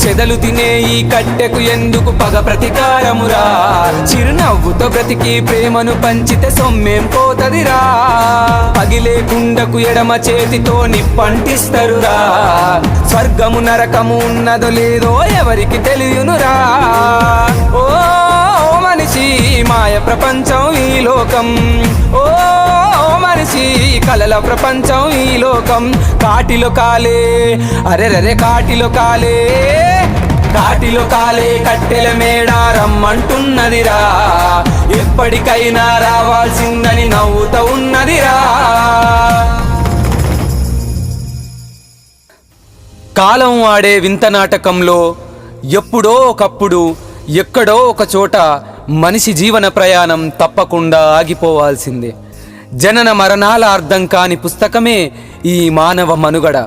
చెదలు తినే ఈ కట్టెకు ఎందుకు పగ ప్రతీకారమురా? చిరునవ్వుతో బ్రతికి ప్రేమను పంచితే సొమ్మేం పోతదిరా? పగిలే కుండకు ఎడమ చేతితో నిప్పంటిస్తరురా. స్వర్గము నరకము ఉన్నదో లేదో ఎవరికి తెలియనురా. ఓ మనిషి మాయ ప్రపంచం ఈ లోకం, ఓ మనిషి కలల ప్రపంచం ఈ లోకం. కాటిలో కాలే అరెరరే కాటిలో కాలే, కాటిలో కాలే కట్టెల మేడ రమ్మంటున్నదిరా. ఎప్పటికైనా రావాల్సిందని నవ్వుతూ ఉన్నదిరా. కాలం ఆడే వింత నాటకంలో ఎప్పుడో ఒకప్పుడు ఎక్కడో ఒక చోట మనిషి జీవన ప్రయాణం తప్పకుండా ఆగిపోవాల్సిందే. జనన మరణాల అర్థం కాని పుస్తకమే ఈ మానవ మనుగడ.